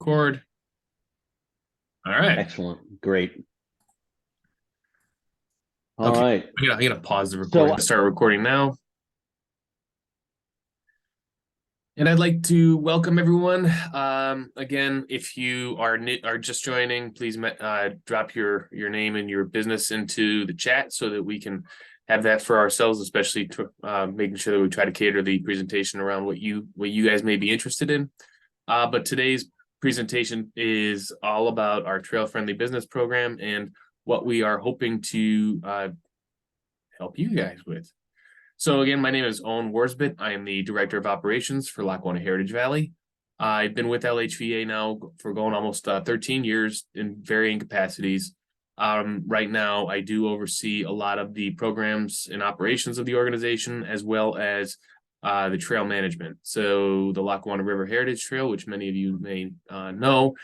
Record. All right. Excellent. Great. All Okay. right. I'm gonna pause the So, recording. Start recording now. And I'd like to welcome everyone. Again, if you are just joining, please drop your name and your business into the chat so that we can have that for ourselves, especially to, making sure that we try to cater the presentation around what you guys may be interested in. But today's presentation is all about our trail friendly business program and what we are hoping to help you guys with. So again, my name is Owen Worsbit. I am the Director of Operations for Lackawanna Heritage Valley. I've been with LHVA now for going almost 13 years in varying capacities. Right now, I do oversee a lot of the programs and operations of the organization, as well as the trail management. So the Lackawanna River Heritage Trail, which many of you may know,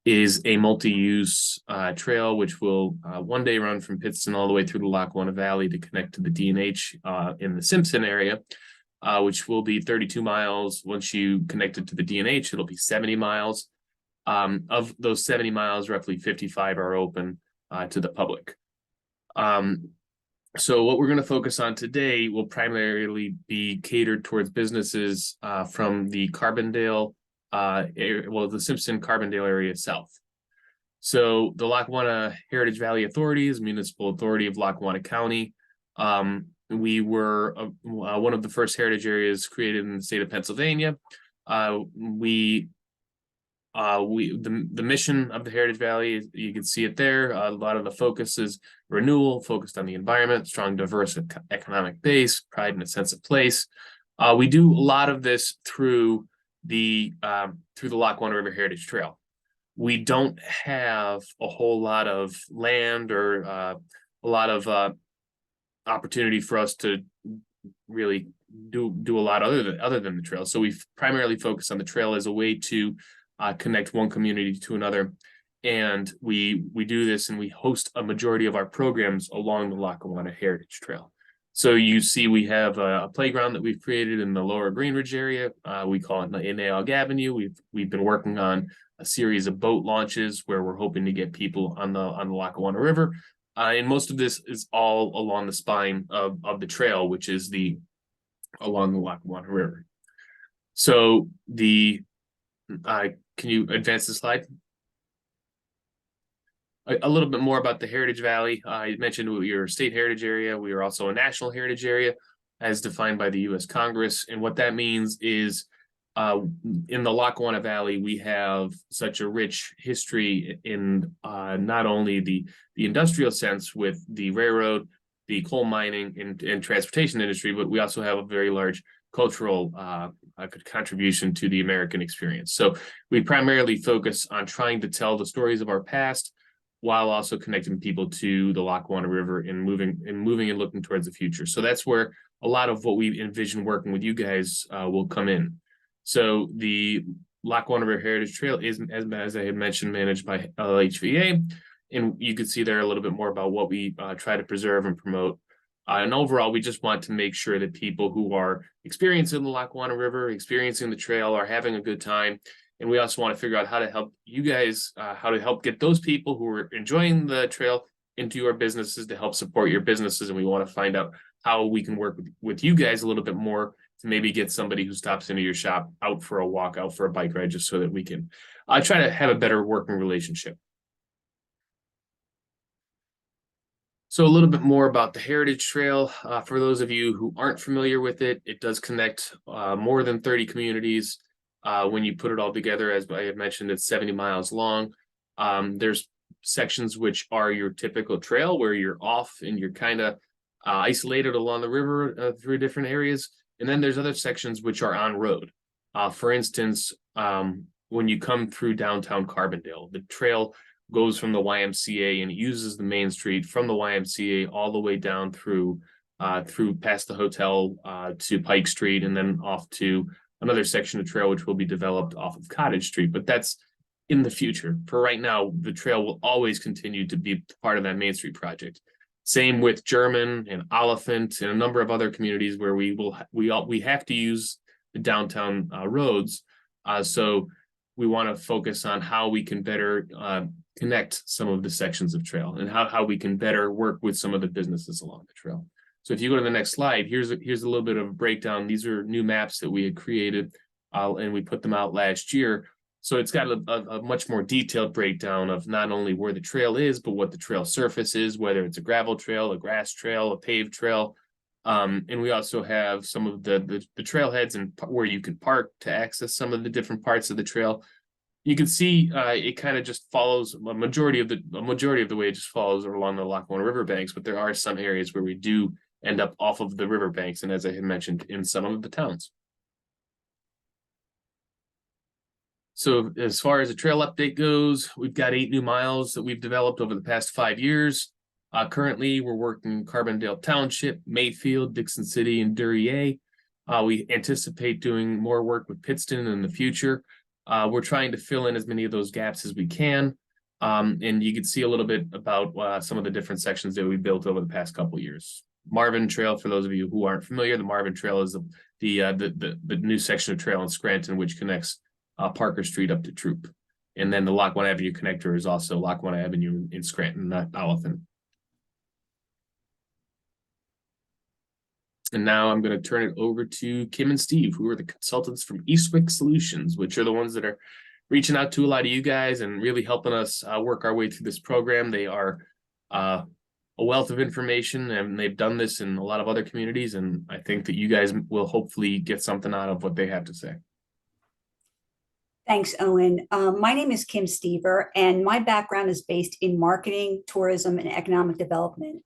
is a multi-use trail which will one day run from Pittston all the way through the Lackawanna Valley to connect to the D&H in the Simpson area, which will be 32 miles. Once you connect it to the D&H, it'll be 70 miles. Of those 70 miles, roughly 55 are open to the public. So what we're going to focus on today will primarily be catered towards businesses from the Carbondale the Simpson-Carbondale area south. So the Lackawanna Heritage Valley Authority is a municipal authority of Lackawanna County. We were one of the first heritage areas created in the state of Pennsylvania. The mission of the Heritage Valley, you can see it there. A lot of the focus is renewal, focused on the environment, strong, diverse economic base, pride and a sense of place. We do a lot of this through the Lackawanna River Heritage Trail. We don't have a whole lot of land or a lot of opportunity for us to really do a lot other than the trail. So we primarily focus on the trail as a way to connect one community to another. And we do this and we host a majority of our programs along the Lackawanna Heritage Trail. So you see we have a playground that we've created in the lower Greenridge area. We call it Naog Avenue. We've been working on a series of boat launches where we're hoping to get people on the Lackawanna River. And most of this is all along the spine of the trail, which is along the Lackawanna River. So can you advance the slide? A little bit more about the Heritage Valley. I mentioned we are a state heritage area. We are also a national heritage area as defined by the U.S. Congress. And what that means is in the Lackawanna Valley, we have such a rich history in not only the industrial sense with the railroad, the coal mining and transportation industry, but we also have a very large cultural contribution to the American experience. So we primarily focus on trying to tell the stories of our past, while also connecting people to the Lackawanna River and moving and looking towards the future. So that's where a lot of what we envision working with you guys will come in. So the Lackawanna River Heritage Trail is, as I had mentioned, managed by LHVA. And you can see there a little bit more about what we try to preserve and promote. And overall, we just want to make sure that people who are experiencing the Lackawanna River, experiencing the trail, are having a good time. And we also want to figure out how to help you guys, how to help get those people who are enjoying the trail into your businesses to help support your businesses. And we want to find out how we can work with you guys a little bit more to maybe get somebody who stops into your shop out for a walk, out for a bike ride, just so that we can try to have a better working relationship. So a little bit more about the Heritage Trail. For those of you who aren't familiar with it, it does connect more than 30 communities. When you put it all together, as I had mentioned, it's 70 miles long. There's sections which are your typical trail where you're off and you're kind of isolated along the river through different areas. And then there's other sections which are on road. For instance, when you come through downtown Carbondale, the trail goes from the YMCA and it uses the main street from the YMCA all the way down through past the hotel to Pike Street and then off to another section of trail which will be developed off of Cottage Street, but that's in the future. For right now, the trail will always continue to be part of that Main Street project. Same with German and Olyphant and a number of other communities where we have to use the downtown roads. So we want to focus on how we can better connect some of the sections of trail and how we can better work with some of the businesses along the trail. So if you go to the next slide, here's a little bit of a breakdown. These are new maps that we had created and we put them out last year. So it's got a much more detailed breakdown of not only where the trail is, but what the trail surface is, whether it's a gravel trail, a grass trail, a paved trail. And we also have some of the trailheads and where you can park to access some of the different parts of the trail. You can see it kind of just follows a majority of the way it just follows along the Lackawanna River banks, but there are some areas where we do end up off of the river banks, and as I had mentioned, in some of the towns. So as far as the trail update goes, we've got 8 new miles that we've developed over the past 5 years. Currently, we're working Carbondale Township, Mayfield, Dixon City, and Duryea. We anticipate doing more work with Pittston in the future. We're trying to fill in as many of those gaps as we can. And you can see a little bit about some of the different sections that we built over the past couple of years. Marvin Trail, for those of you who aren't familiar, the Marvin Trail is the new section of trail in Scranton, which connects Parker Street up to Troop. And then the Lackawanna Avenue connector is also Lackawanna Avenue in Scranton, not Olyphant. And now I'm going to turn it over to Kim and Steve, who are the consultants from Eastwick Solutions, which are the ones that are reaching out to a lot of you guys and really helping us work our way through this program. They are a wealth of information, and they've done this in a lot of other communities. And I think that you guys will hopefully get something out of what they have to say. Thanks, Owen. My name is Kim Stever, and my background is based in marketing, tourism, and economic development.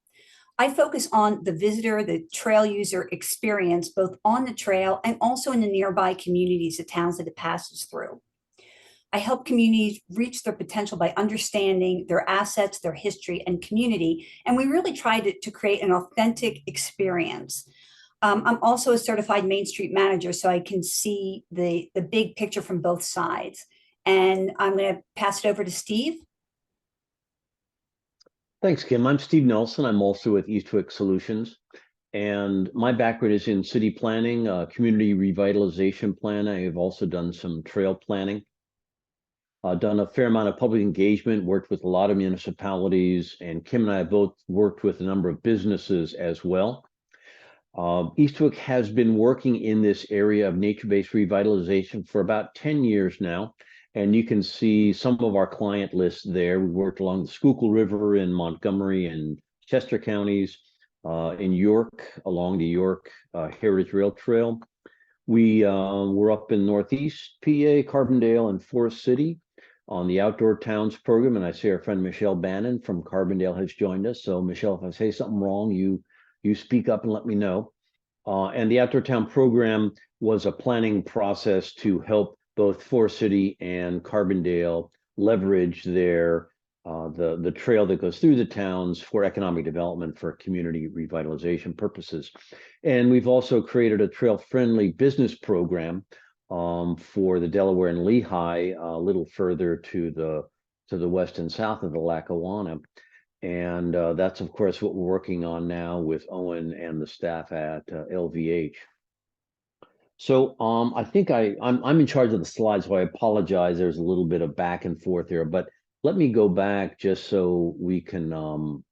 I focus on the visitor, the trail user experience, both on the trail and also in the nearby communities, the towns that it passes through. I help communities reach their potential by understanding their assets, their history, and community. And we really try to create an authentic experience. I'm also a certified Main Street manager, so I can see the big picture from both sides. And I'm going to pass it over to Steve. Thanks, Kim. I'm Steve Nelson. I'm also with Eastwick Solutions, and my background is in city planning, community revitalization plan. I have also done some trail planning. I've done a fair amount of public engagement, worked with a lot of municipalities, and Kim and I have both worked with a number of businesses as well. Eastwick has been working in this area of nature-based revitalization for about 10 years now. And you can see some of our client lists there. We worked along the Schuylkill River in Montgomery and Chester counties, in York, along the York Heritage Rail Trail. We were up in Northeast PA, Carbondale, and Forest City on the Outdoor Towns program. And I see our friend Michelle Bannon from Carbondale has joined us. So Michelle, if I say something wrong, you speak up and let me know. And the Outdoor Town program was a planning process to help both Forest City and Carbondale leverage their the trail that goes through the towns for economic development for community revitalization purposes. And we've also created a trail-friendly business program for the Delaware and Lehigh, a little further to the west and south of the Lackawanna. And that's, of course, what we're working on now with Owen and the staff at LVH. So I think I'm in charge of the slides, so I apologize. There's a little bit of back and forth here, but let me go back just so we can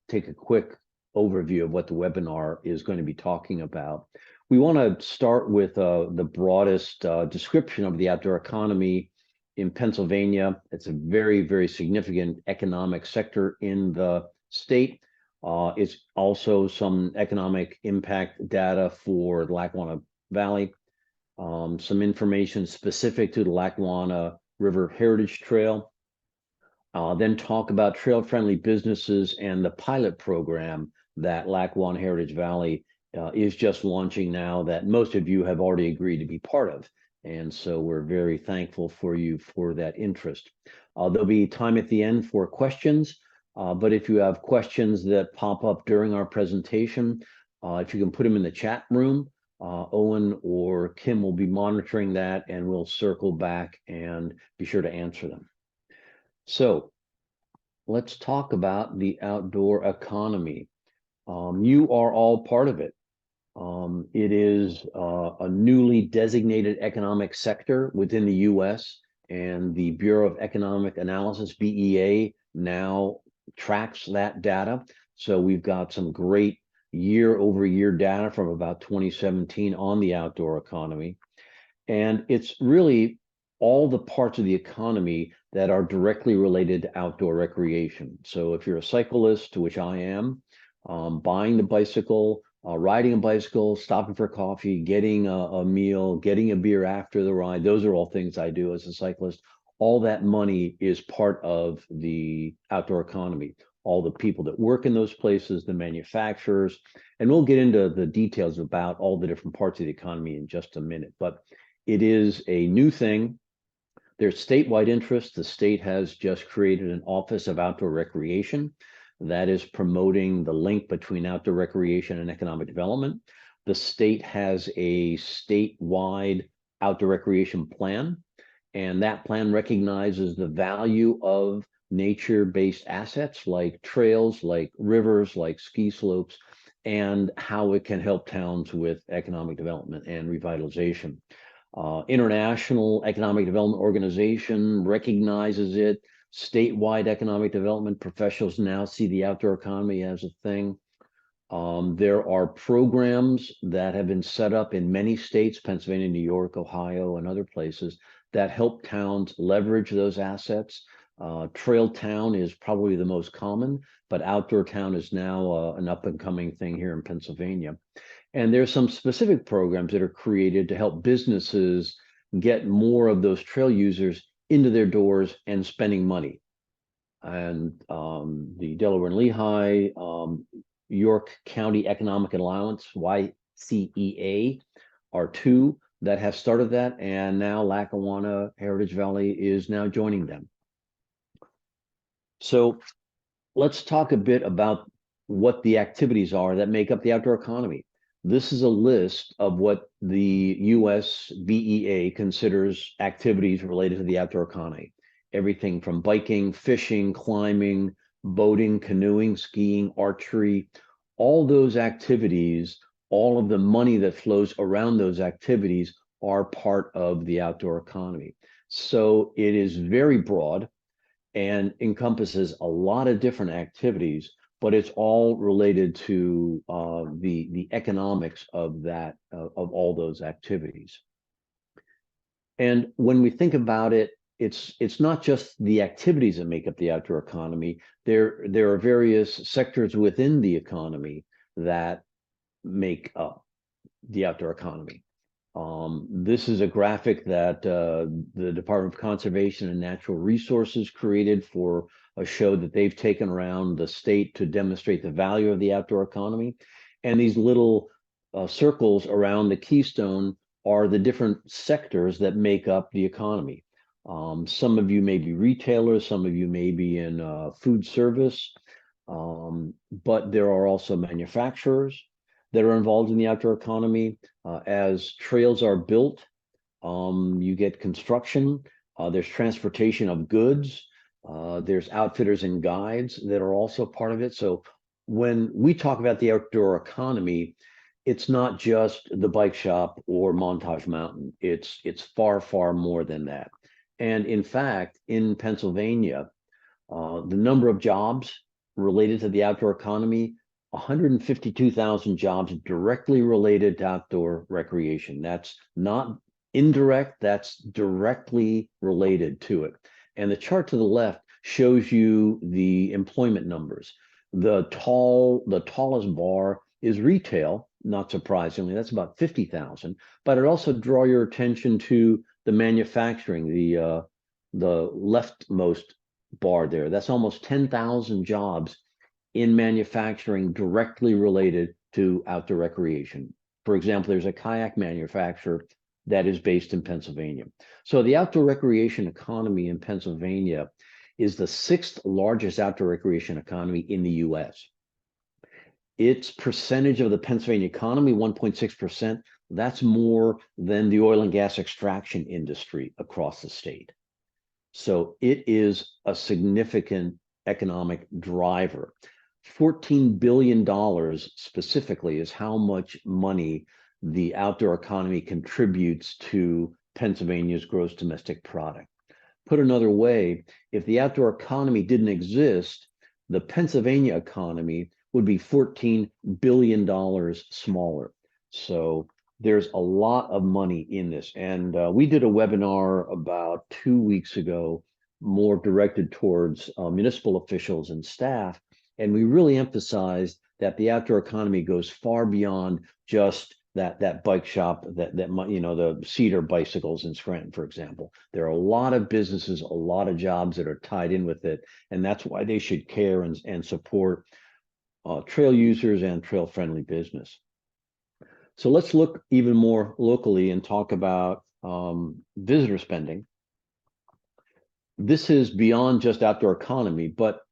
take a quick overview of what the webinar is going to be talking about. We want to start with the broadest description of the outdoor economy in Pennsylvania. It's a very, very significant economic sector in the state. It's also some economic impact data for the Lackawanna Valley, some information specific to the Lackawanna River Heritage Trail, then talk about trail-friendly businesses and the pilot program that Lackawanna Heritage Valley is just launching now that most of you have already agreed to be part of. And so we're very thankful for you for that interest. There'll be time at the end for questions, but if you have questions that pop up during our presentation, if you can put them in the chat room, Owen or Kim will be monitoring that, and we'll circle back and be sure to answer them. So let's talk about the outdoor economy. You are all part of it. It is a newly designated economic sector within the U.S. and the Bureau of Economic Analysis, BEA, now tracks that data. So we've got some great year-over-year data from about 2017 on the outdoor economy. And it's really all the parts of the economy that are directly related to outdoor recreation. So if you're a cyclist, which I am, buying the bicycle, riding a bicycle, stopping for coffee, getting a meal, getting a beer after the ride, those are all things I do as a cyclist. All that money is part of the outdoor economy. All the people that work in those places, the manufacturers, and we'll get into the details about all the different parts of the economy in just a minute. But it is a new thing. There's statewide interest. The state has just created an Office of Outdoor Recreation that is promoting the link between outdoor recreation and economic development. The state has a statewide outdoor recreation plan, and that plan recognizes the value of nature-based assets like trails, like rivers, like ski slopes, and how it can help towns with economic development and revitalization. International Economic Development Organization recognizes it. Statewide economic development professionals now see the outdoor economy as a thing. There are programs that have been set up in many states, Pennsylvania, New York, Ohio, and other places, that help towns leverage those assets. Trail town is probably the most common, but outdoor town is now an up and coming thing here in Pennsylvania. And there's some specific programs that are created to help businesses get more of those trail users into their doors and spending money. And the Delaware and Lehigh, York County Economic Allowance, YCEA, are two that have started that. And now Lackawanna Heritage Valley is now joining them. So let's talk a bit about what the activities are that make up the outdoor economy. This is a list of what the US BEA considers activities related to the outdoor economy. Everything from biking, fishing, climbing, boating, canoeing, skiing, archery, all those activities, all of the money that flows around those activities are part of the outdoor economy. So it is very broad and encompasses a lot of different activities, but it's all related to the economics of that, of all those activities. And when we think about it, it's not just the activities that make up the outdoor economy. There are various sectors within the economy that make up the outdoor economy. This is a graphic that the Department of Conservation and Natural Resources created for a show that they've taken around the state to demonstrate the value of the outdoor economy. And these little circles around the keystone are the different sectors that make up the economy. Some of you may be retailers, some of you may be in food service, but there are also manufacturers that are involved in the outdoor economy. As trails are built, you get construction, there's transportation of goods, there's outfitters and guides that are also part of it. So when we talk about the outdoor economy, it's not just the bike shop or Montage Mountain. It's far, far more than that. And in fact, in Pennsylvania, the number of jobs related to the outdoor economy, 152,000 jobs directly related to outdoor recreation. That's not indirect, that's directly related to it. And the chart to the left shows you the employment numbers. The tallest bar is retail, not surprisingly, that's about 50,000, but it also draw your attention to the manufacturing, the leftmost bar there. That's almost 10,000 jobs in manufacturing directly related to outdoor recreation. For example, there's a kayak manufacturer that is based in Pennsylvania. So the outdoor recreation economy in Pennsylvania is the 6th largest outdoor recreation economy in the US. Its percentage of the Pennsylvania economy, 1.6%, that's more than the oil and gas extraction industry across the state. So it is a significant economic driver. $14 billion specifically is how much money the outdoor economy contributes to Pennsylvania's gross domestic product. put another way, if the outdoor economy didn't exist, the Pennsylvania economy would be $14 billion smaller. So there's a lot of money in this. And we did a webinar about 2 weeks ago, more directed towards municipal officials and staff. And we really emphasized that the outdoor economy goes far beyond just that bike shop that the Cedar bicycles in Scranton, for example. There are a lot of businesses, a lot of jobs that are tied in with it, and that's why they should care and support trail users and trail friendly business. So let's look even more locally and talk about visitor spending. This is beyond just outdoor economy, but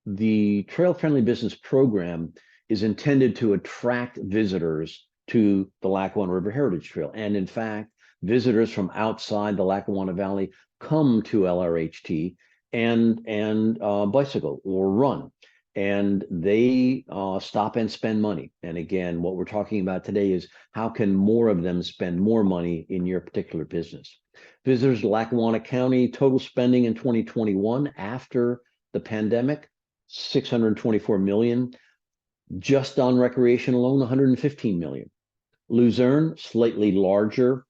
the trail friendly business program is intended to attract visitors to the Lackawanna River Heritage Trail. And in fact, visitors from outside the Lackawanna Valley come to LRHT and bicycle or run. And they stop and spend money. And again, what we're talking about today is how can more of them spend more money in your particular business. Visitors to Lackawanna County, total spending in 2021 after the pandemic, $624 million. Just on recreation alone, $115 million. Luzerne, slightly larger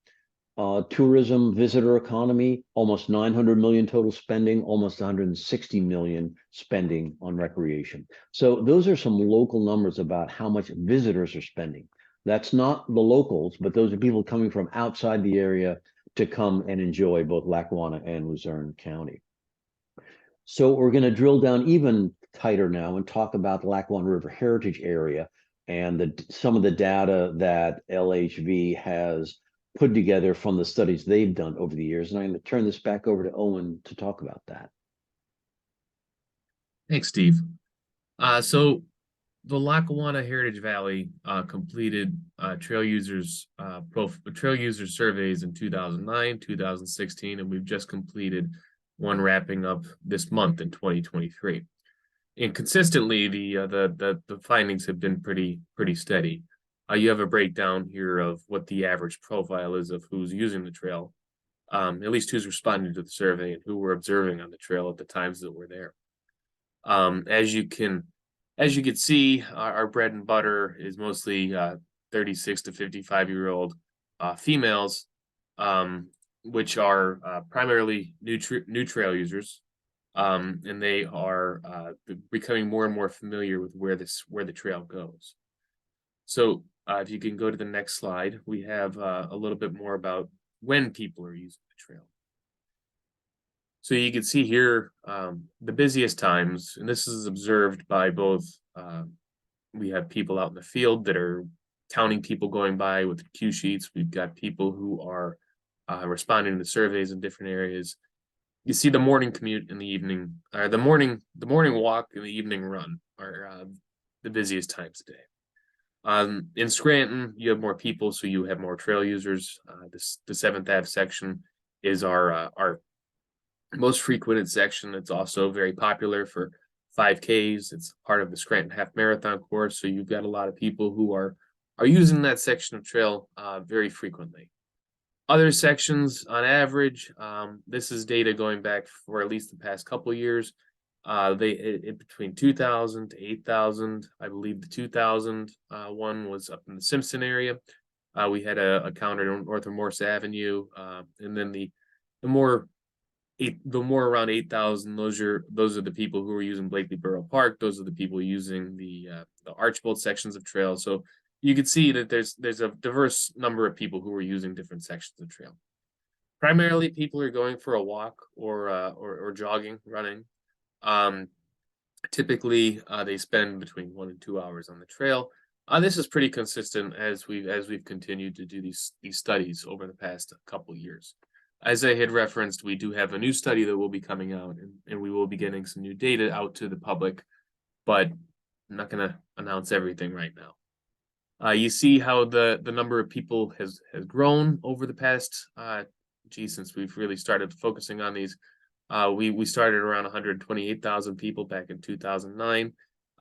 tourism visitor economy, almost $900 million total spending, almost $160 million spending on recreation. So those are some local numbers about how much visitors are spending. That's not the locals, but those are people coming from outside the area to come and enjoy both Lackawanna and Luzerne County. So we're going to drill down even tighter now and talk about the Lackawanna River Heritage Area and some of the data that LHV has put together from the studies they've done over the years. And I'm going to turn this back over to Owen to talk about that. Thanks, Steve. So the Lackawanna Heritage Valley completed trail user surveys in 2009, 2016, and we've just completed one wrapping up this month in 2023. And consistently, the findings have been pretty steady. You have a breakdown here of what the average profile is of who's using the trail, at least who's responding to the survey and who we're observing on the trail at the times that we're there. As you can see, our bread and butter is mostly 36 to 55-year-old females, which are primarily new trail users. And they are becoming more and more familiar with where the trail goes. So if you can go to the next slide, we have a little bit more about when people are using the trail. So you can see here the busiest times, and this is observed by both, we have people out in the field that are counting people going by with the cue sheets. We've got people who are responding to surveys in different areas. You see the morning commute and the evening, or the morning walk and the evening run are the busiest times of day. In Scranton, you have more people, so you have more trail users. The 7th Ave section is our most frequented section. It's also very popular for 5Ks. It's part of the Scranton Half Marathon course, so you've got a lot of people who are using that section of trail very frequently. Other sections, on average, this is data going back for at least the past couple of years. Between 2,000 to 8,000. I believe the 2,000 one was up in the Simpson area. We had a counter north of Morse Avenue, and then the more around 8,000. Those are the people who are using Blakely Borough Park. Those are the people using the Archbold sections of trail. So you can see that there's a diverse number of people who are using different sections of trail. Primarily, people are going for a walk or jogging, running. Typically, they spend between 1 and 2 hours on the trail. This is pretty consistent as we've continued to do these studies over the past couple of years. As I had referenced, we do have a new study that will be coming out, and we will be getting some new data out to the public, but I'm not going to announce everything right now. You see how the number of people has grown over the past, since we've really started focusing on these. We started around 128,000 people back in 2009.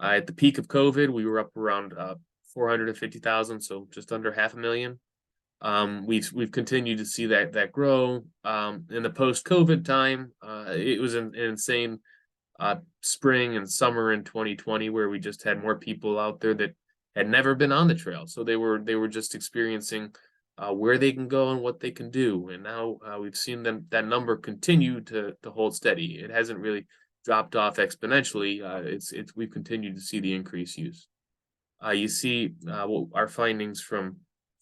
At the peak of COVID, we were up around 450,000, so just under 500,000. We've continued to see that grow. In the post-COVID time, it was an insane spring and summer in 2020 where we just had more people out there that had never been on the trail, so they were just experiencing where they can go and what they can do. And now we've seen that number continue to hold steady. It hasn't really dropped off exponentially. We've continued to see the increased use. You see our findings from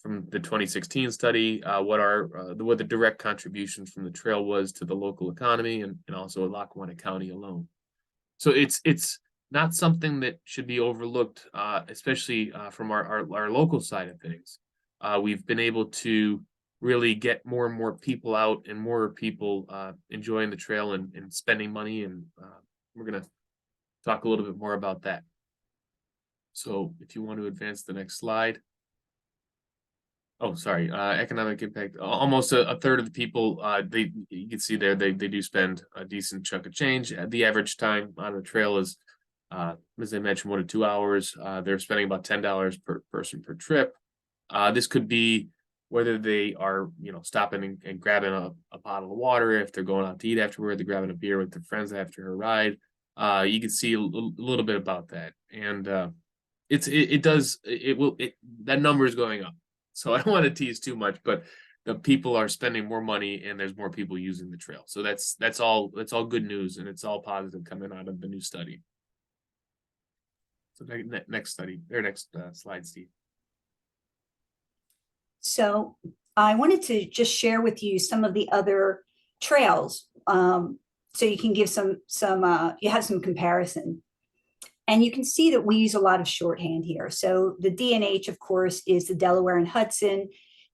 the 2016 study, what the direct contribution from the trail was to the local economy and also Lackawanna County alone. So it's not something that should be overlooked, especially from our local side of things. We've been able to really get more and more people out and more people enjoying the trail and spending money, and we're going to talk a little bit more about that. So if you want to advance the next slide. Oh, sorry. Economic impact. Almost a third of the people, you can see there, they do spend a decent chunk of change. The average time on the trail is, as I mentioned, 1 to 2 hours. They're spending about $10 per person per trip. This could be whether they are, stopping and grabbing a bottle of water, if they're going out to eat afterward, they're grabbing a beer with their friends after a ride. You can see a little bit about that, and that number is going up. So I don't want to tease too much, but the people are spending more money and there's more people using the trail. So that's all good news, and it's all positive coming out of the new study. So next slide, Steve. So I wanted to just share with you some of the other trails, so you can give you have some comparison. And you can see that we use a lot of shorthand here. So the DNH, of course, is the Delaware and Hudson.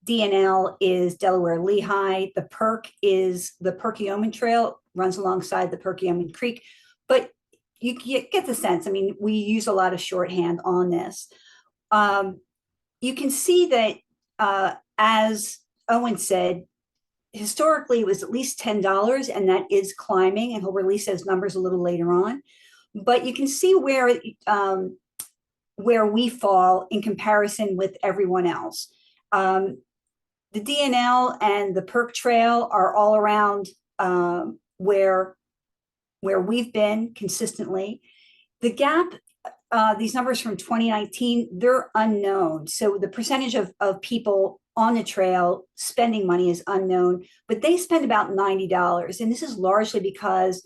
DNL is Delaware Lehigh. The PERC is the Perkiomen Trail, runs alongside the Perkiomen Creek. But you get the sense. I mean, we use a lot of shorthand on this. You can see that, as Owen said, historically it was at least $10, and that is climbing, and he'll release those numbers a little later on. But you can see where we fall in comparison with everyone else. The DNL and the PERC Trail are all around where we've been consistently. The gap, these numbers from 2019, they're unknown. So the percentage of people on the trail spending money is unknown, but they spend about $90. And this is largely because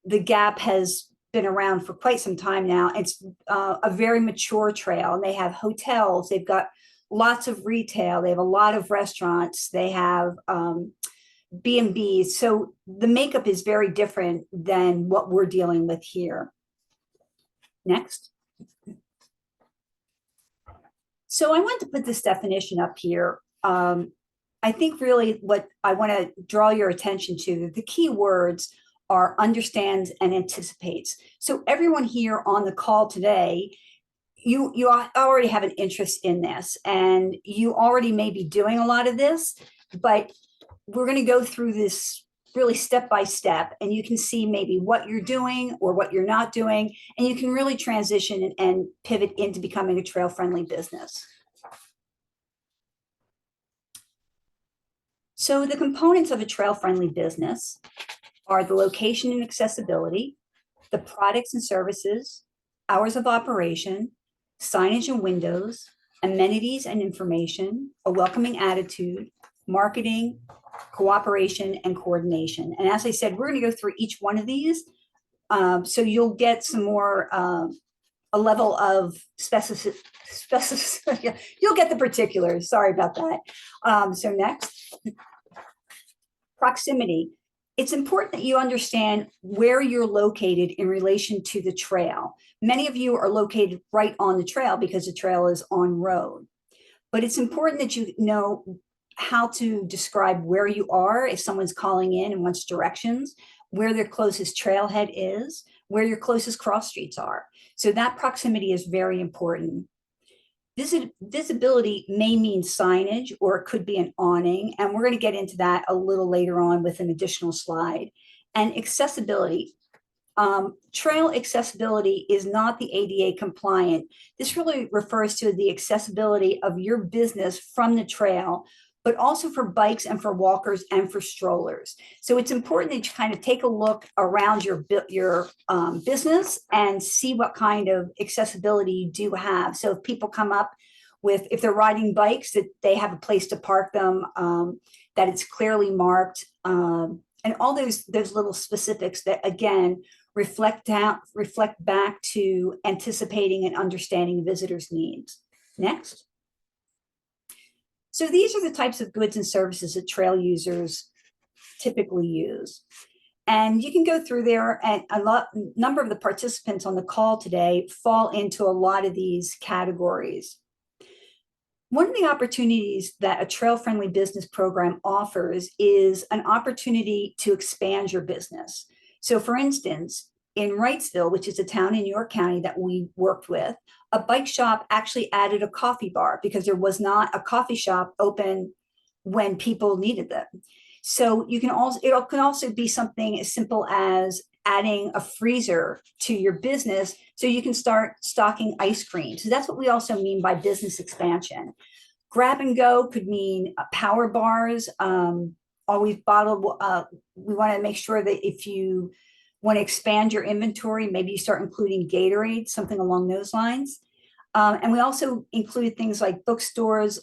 the gap has been around for quite some time now. It's a very mature trail, and they have hotels, they've got lots of retail, they have a lot of restaurants, they have B&Bs. So the makeup is very different than what we're dealing with here. Next. So I want to put this definition up here. I think really what I want to draw your attention to, the key words are understands and anticipates. So everyone here on the call today, you already have an interest in this, and you already may be doing a lot of this, but we're going to go through this really step by step, and you can see maybe what you're doing or what you're not doing, and you can really transition and pivot into becoming a trail-friendly business. So the components of a trail-friendly business are the location and accessibility, the products and services, hours of operation, signage and windows, amenities and information, a welcoming attitude, marketing, cooperation, and coordination. And as I said, we're going to go through each one of these, so you'll get some more, a level of specificity. You'll get the particulars. Sorry about that. So next, proximity. It's important that you understand where you're located in relation to the trail. Many of you are located right on the trail because the trail is on road. But it's important that you know how to describe where you are if someone's calling in and wants directions, where their closest trailhead is, where your closest cross streets are. So that proximity is very important. Visibility may mean signage, or it could be an awning, and we're going to get into that a little later on with an additional slide. And accessibility, Trail accessibility is not the ADA compliant. This really refers to the accessibility of your business from the trail, but also for bikes and for walkers and for strollers. So it's important that you kind of take a look around your business and see what kind of accessibility you do have. So if people come up with, if they're riding bikes, that they have a place to park them, that it's clearly marked, and all those little specifics that, again, reflect back to anticipating and understanding visitors' needs. Next. So these are the types of goods and services that trail users typically use. And you can go through there, and number of the participants on the call today fall into a lot of these categories. One of the opportunities that a trail-friendly business program offers is an opportunity to expand your business. So for instance, in Wrightsville, which is a town in York County that we worked with, a bike shop actually added a coffee bar because there was not a coffee shop open when people needed them. So you can also, it can also be something as simple as adding a freezer to your business so you can start stocking ice cream. So that's what we also mean by business expansion. Grab and go could mean power bars, always bottled. We want to make sure that if you want to expand your inventory, maybe you start including Gatorade, something along those lines. And we also include things like bookstores,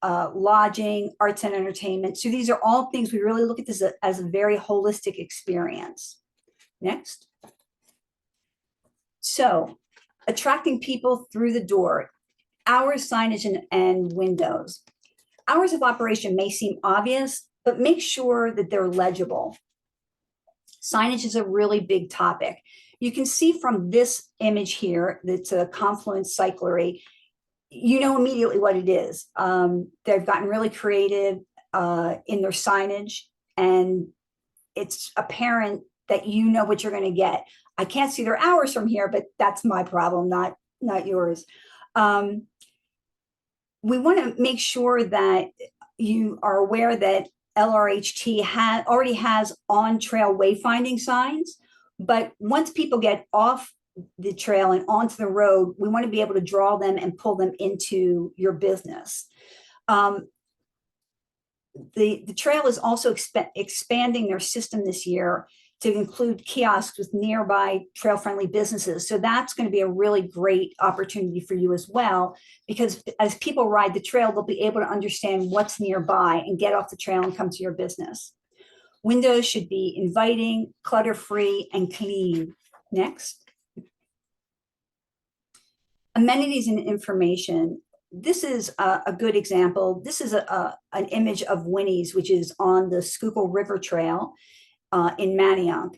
lodging, arts and entertainment. So these are all things we really look at this as a very holistic experience. Next. So attracting people through the door, hours, signage, and windows. Hours of operation may seem obvious, but make sure that they're legible. Signage is a really big topic. You can see from this image here, that's a Confluence cyclery, you know immediately what it is. They've gotten really creative in their signage, and it's apparent that you know what you're going to get. I can't see their hours from here, but that's my problem, not yours. We want to make sure that you are aware that LRHT already has on-trail wayfinding signs, but once people get off the trail and onto the road, we want to be able to draw them and pull them into your business. The trail is also expanding their system this year to include kiosks with nearby trail-friendly businesses. So that's going to be a really great opportunity for you as well, because as people ride the trail, they'll be able to understand what's nearby and get off the trail and come to your business. Windows should be inviting, clutter-free, and clean. Next. Amenities and information. This is a good example. This is an image of Winnie's, which is on the Schuylkill River Trail in Manayunk.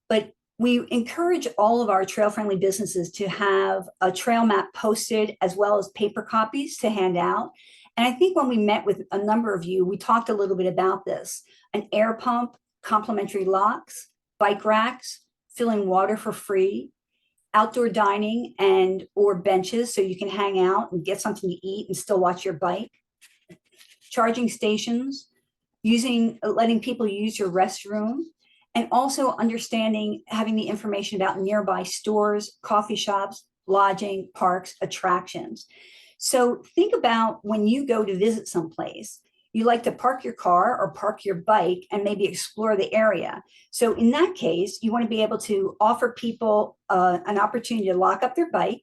But we encourage all of our trail-friendly businesses to have a trail map posted as well as paper copies to hand out. And I think when we met with a number of you, we talked a little bit about this. An air pump, complimentary locks, bike racks, filling water for free, outdoor dining and or benches so you can hang out and get something to eat and still watch your bike, charging stations, letting people use your restroom, and also understanding, having the information about nearby stores, coffee shops, lodging, parks, attractions. So think about when you go to visit someplace, you like to park your car or park your bike and maybe explore the area. So in that case, you want to be able to offer people an opportunity to lock up their bike,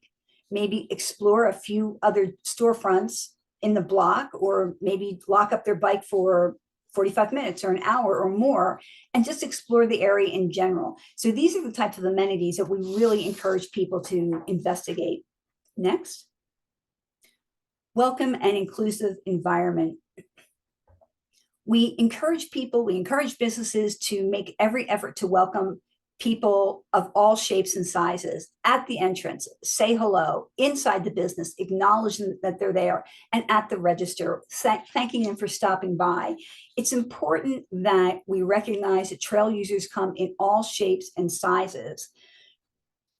maybe explore a few other storefronts in the block, or maybe lock up their bike for 45 minutes or an hour or more, and just explore the area in general. So these are the types of amenities that we really encourage people to investigate. Next. Welcome and inclusive environment. We encourage businesses to make every effort to welcome people of all shapes and sizes at the entrance, say hello, inside the business, acknowledge that they're there, and at the register, thanking them for stopping by. It's important that we recognize that trail users come in all shapes and sizes.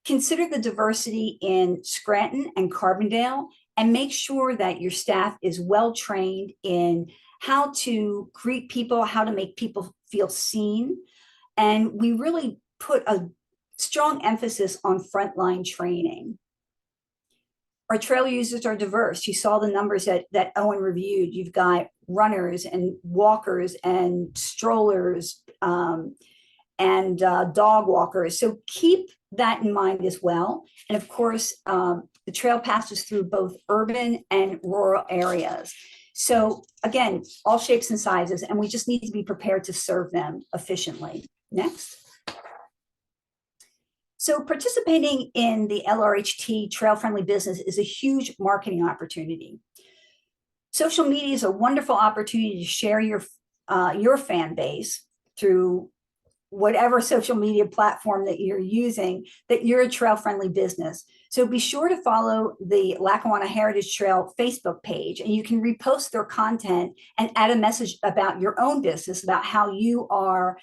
Consider the diversity in Scranton and Carbondale, and make sure that your staff is well trained in how to greet people, how to make people feel seen. And we really put a strong emphasis on frontline training. Our trail users are diverse. You saw the numbers that Owen reviewed. You've got runners and walkers and strollers and dog walkers. So keep that in mind as well. And of course, the trail passes through both urban and rural areas. So again, all shapes and sizes, and we just need to be prepared to serve them efficiently. Next. So participating in the LRHT trail-friendly business is a huge marketing opportunity. Social media is a wonderful opportunity to share your fan base through whatever social media platform that you're using, that you're a trail-friendly business. So be sure to follow the Lackawanna Heritage Trail Facebook page, and you can repost their content and add a message about your own business, about how you are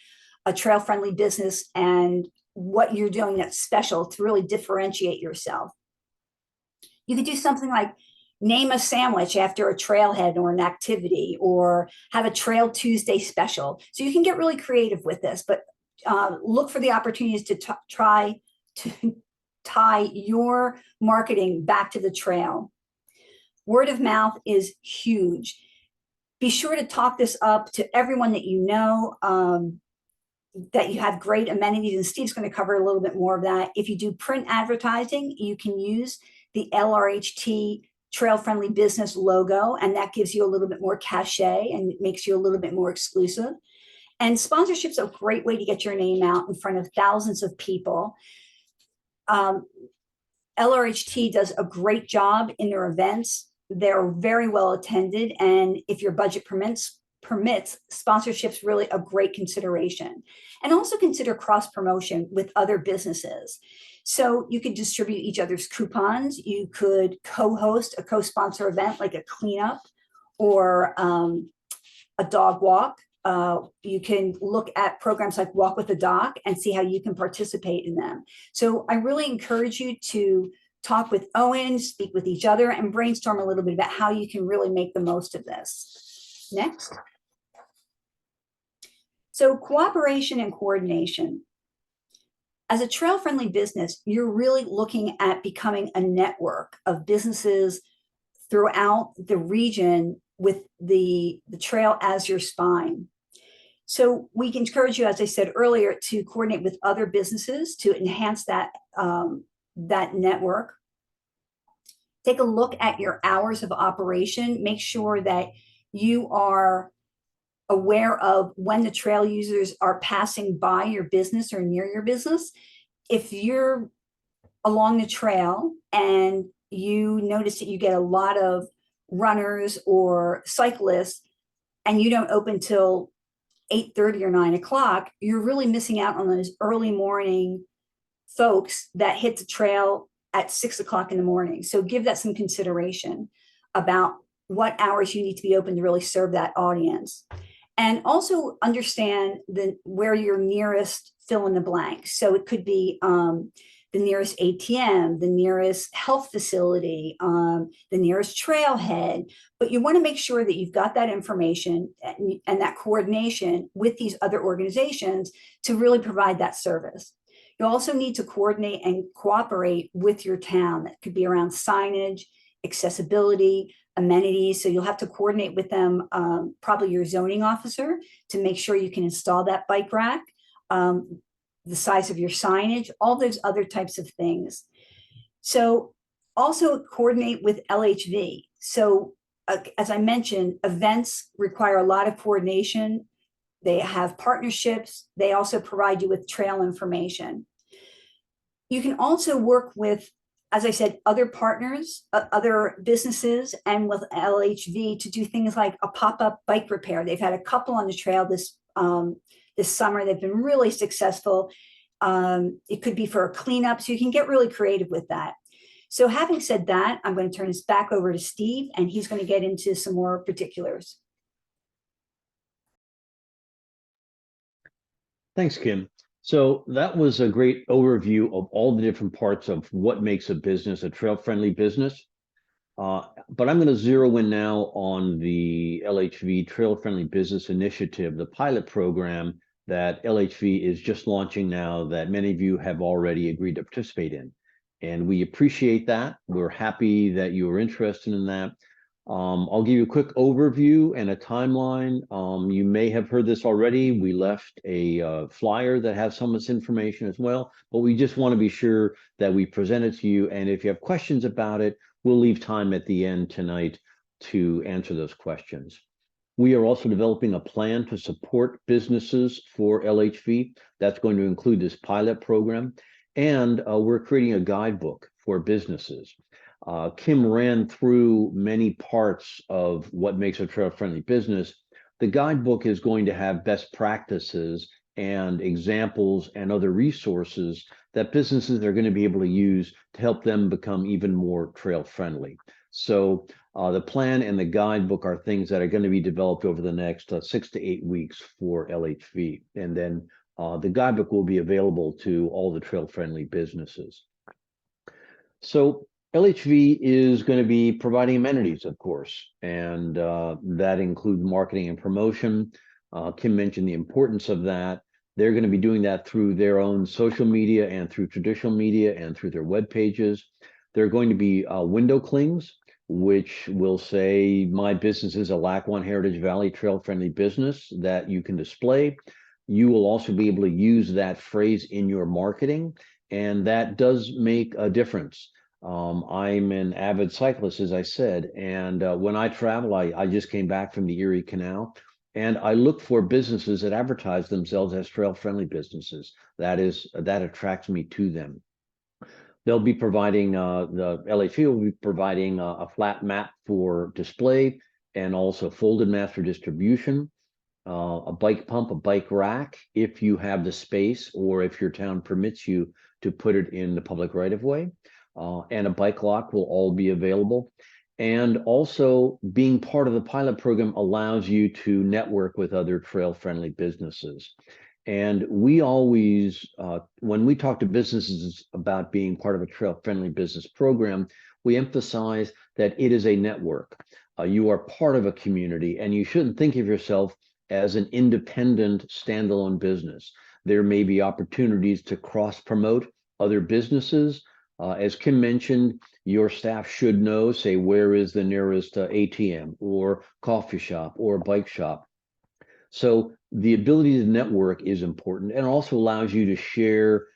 a trail-friendly business and what you're doing that's special to really differentiate yourself. You could do something like name a sandwich after a trailhead or an activity, or have a Trail Tuesday special. So you can get really creative with this, but look for the opportunities to try to tie your marketing back to the trail. Word of mouth is huge. Be sure to talk this up to everyone that you know, that you have great amenities, and Steve's going to cover a little bit more of that. If you do print advertising, you can use the LRHT Trail Friendly Business logo, and that gives you a little bit more cachet and makes you a little bit more exclusive. And sponsorship's a great way to get your name out in front of thousands of people. LRHT does a great job in their events. They're very well attended, and if your budget permits, sponsorship's really a great consideration. And also consider cross promotion with other businesses. So you could distribute each other's coupons. You could co-host a co-sponsor event like a cleanup or a dog walk. You can look at programs like Walk with the Doc and see how you can participate in them. So I really encourage you to talk with Owen, speak with each other, and brainstorm a little bit about how you can really make the most of this. Next. So cooperation and coordination. As a trail-friendly business, you're really looking at becoming a network of businesses throughout the region with the trail as your spine. So we can encourage you, as I said earlier, to coordinate with other businesses to enhance that, that network. Take a look at your hours of operation. Make sure that you are aware of when the trail users are passing by your business or near your business. If you're along the trail and you notice that you get a lot of runners or cyclists and you don't open till 8:30 or 9 o'clock, you're really missing out on those early morning folks that hit the trail at 6 o'clock in the morning. So give that some consideration about what hours you need to be open to really serve that audience. And also understand where your nearest fill in the blank. So it could be the nearest ATM, the nearest health facility, the nearest trailhead. But you want to make sure that you've got that information and that coordination with these other organizations to really provide that service. You also need to coordinate and cooperate with your town. That could be around signage, accessibility, amenities. So you'll have to coordinate with them, probably your zoning officer, to make sure you can install that bike rack, the size of your signage, all those other types of things. So also coordinate with LHV. So as I mentioned, events require a lot of coordination. They have partnerships. They also provide you with trail information. You can also work with, as I said, other partners, other businesses, and with LHV to do things like a pop-up bike repair. They've had a couple on the trail this summer. They've been really successful. It could be for a cleanup, so you can get really creative with that. So having said that, I'm going to turn this back over to Steve, and he's going to get into some more particulars. Thanks, Kim. So that was a great overview of all the different parts of what makes a business a trail-friendly business. But I'm going to zero in now on the LHV Trail Friendly Business Initiative, the pilot program that LHV is just launching now that many of you have already agreed to participate in. And we appreciate that. We're happy that you are interested in that. I'll give you a quick overview and a timeline. You may have heard this already. We left a flyer that has some of this information as well, but we just want to be sure that we present it to you. And if you have questions about it, we'll leave time at the end tonight to answer those questions. We are also developing a plan to support businesses for LHV. That's going to include this pilot program. And we're creating a guidebook for businesses. Kim ran through many parts of what makes a trail-friendly business. The guidebook is going to have best practices and examples and other resources that businesses are going to be able to use to help them become even more trail-friendly. So the plan and the guidebook are things that are going to be developed over the next 6 to 8 weeks for LHV. And then the guidebook will be available to all the trail-friendly businesses. So LHV is going to be providing amenities, of course, and that includes marketing and promotion. Kim mentioned the importance of that. They're going to be doing that through their own social media and through traditional media and through their web pages. There are going to be window clings, which will say, my business is a Lackawanna Heritage Valley trail-friendly business that you can display. You will also be able to use that phrase in your marketing, and that does make a difference. I'm an avid cyclist, as I said, and when I travel, I just came back from the Erie Canal, and I look for businesses that advertise themselves as trail-friendly businesses. That attracts me to them. They'll be providing, the LHV will be providing a flat map for display and also folded maps for distribution, a bike pump, a bike rack, if you have the space or if your town permits you to put it in the public right-of-way, and a bike lock will all be available. And also being part of the pilot program allows you to network with other trail-friendly businesses. And we always, when we talk to businesses about being part of a trail-friendly business program, we emphasize that it is a network. You are part of a community, and you shouldn't think of yourself as an independent standalone business. There may be opportunities to cross-promote other businesses. As Kim mentioned, your staff should know, say, where is the nearest ATM or coffee shop or bike shop. So the ability to network is important, and also allows you to share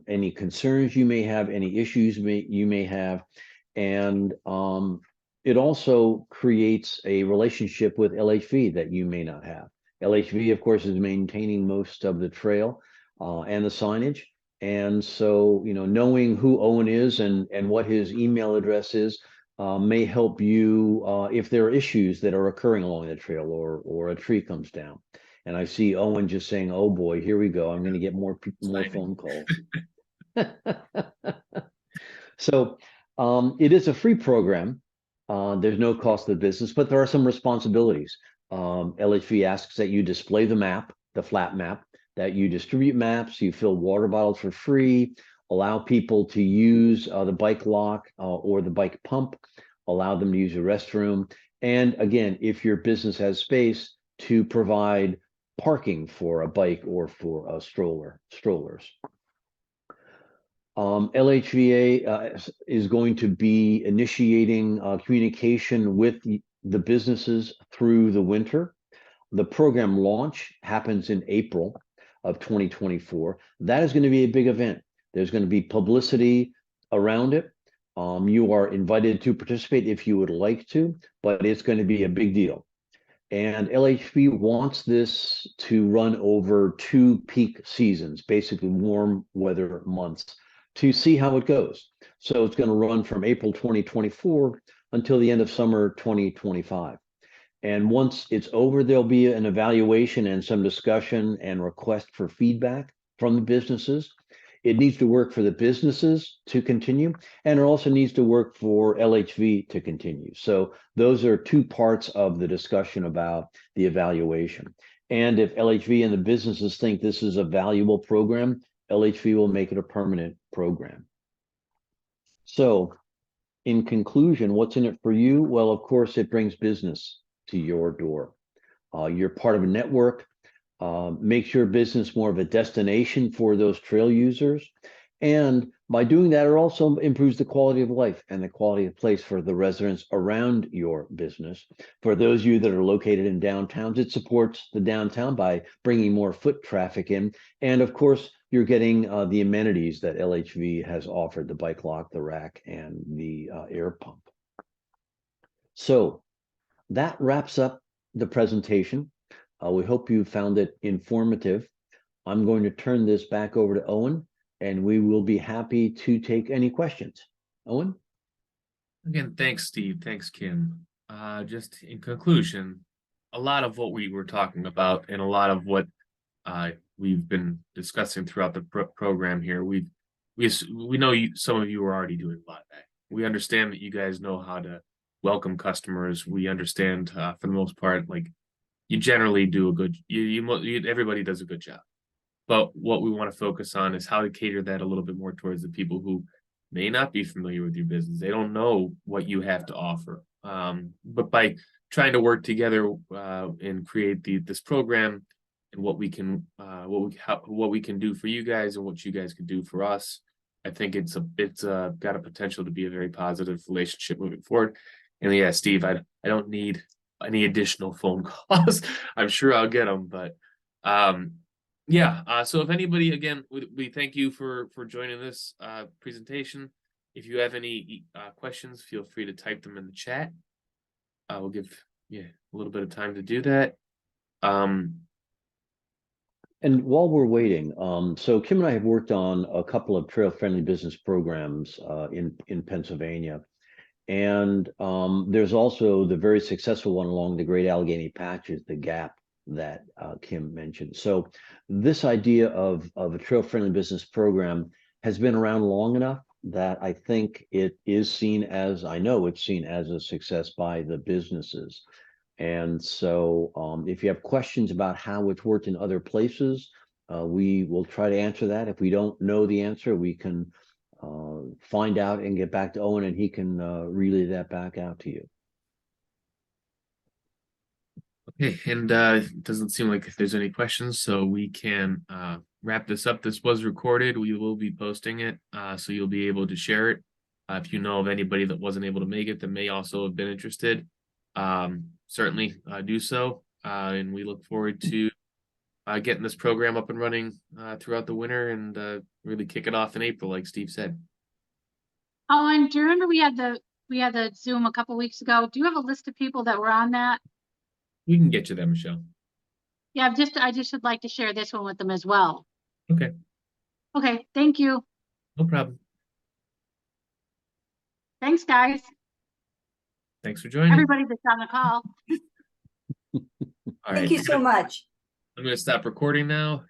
any concerns you may have, any issues you may have, and it also creates a relationship with LHV that you may not have. LHV, of course, is maintaining most of the trail and the signage, and so knowing who Owen is and what his email address is may help you if there are issues that are occurring along the trail or a tree comes down. And I see Owen just saying, "Oh boy, here we go. I'm going to get more phone calls." So it is a free program. There's no cost to the business, but there are some responsibilities. LHV asks that you display the map, the flat map, that you distribute maps, you fill water bottles for free, allow people to use the bike lock or the bike pump, allow them to use the restroom. And again, if your business has space, to provide parking for a bike or for a strollers. LHVA is going to be initiating communication with the businesses through the winter. The program launch happens in April of 2024. That is going to be a big event. There's going to be publicity around it. You are invited to participate if you would like to, but it's going to be a big deal. And LHV wants this to run over 2 peak seasons, basically warm weather months, to see how it goes. So it's going to run from April 2024 until the end of summer 2025. And once it's over, there'll be an evaluation and some discussion and request for feedback from the businesses. It needs to work for the businesses to continue, and it also needs to work for LHV to continue. So those are 2 parts of the discussion about the evaluation. And if LHV and the businesses think this is a valuable program, LHV will make it a permanent program. So in conclusion, what's in it for you? Well, of course, it brings business to your door. You're part of a network. makes your business more of a destination for those trail users. And by doing that, it also improves the quality of life and the quality of place for the residents around your business. For those of you that are located in downtowns, it supports the downtown by bringing more foot traffic in. And of course, you're getting the amenities that LHV has offered, the bike lock, the rack, and the air pump. So that wraps up the presentation. We hope you found it informative. I'm going to turn this back over to Owen, and we will be happy to take any questions. Owen? Again, thanks, Steve. Thanks, Kim. Just in conclusion, a lot of what we were talking about and a lot of what we've been discussing throughout the program here, we know some of you are already doing a lot of that. We understand that you guys know how to welcome customers. We understand for the most part, like you generally do a good, everybody does a good job. But what we want to focus on is how to cater that a little bit more towards the people who may not be familiar with your business. They don't know what you have to offer. But by trying to work together and create this program and what we can do for you guys and what you guys can do for us, I think it's got a potential to be a very positive relationship moving forward. And yeah, Steve, I don't need any additional phone calls. I'm sure I'll get them, but yeah. So if anybody, again, we thank you for joining this presentation. If you have any questions, feel free to type them in the chat. We'll give you a little bit of time to do that. And while we're waiting, so Kim and I have worked on a couple of trail-friendly business programs in Pennsylvania. And there's also the very successful one along the Great Allegheny Patches, the Gap that Kim mentioned. So this idea of a trail-friendly business program has been around long enough that I think it is seen as, I know it's seen as a success by the businesses. And so if you have questions about how it's worked in other places, we will try to answer that. If we don't know the answer, we can find out and get back to Owen, and he can relay that back out to you. Okay, and it doesn't seem like there's any questions, so we can wrap this up. This was recorded. We will be posting it, so you'll be able to share it. If you know of anybody that wasn't able to make it that may also have been interested, certainly do so. And we look forward to getting this program up and running throughout the winter and really kick it off in April, like Steve said. Oh, and do you remember we had the Zoom a couple weeks ago? Do you have a list of people that were on that? We can get you there, Michelle. Yeah, I just would like to share this one with them as well. Okay. Okay, thank you. No problem. Thanks, guys. Thanks for joining. Everybody that's on the call. All Thank right. you so much. I'm going to stop recording now.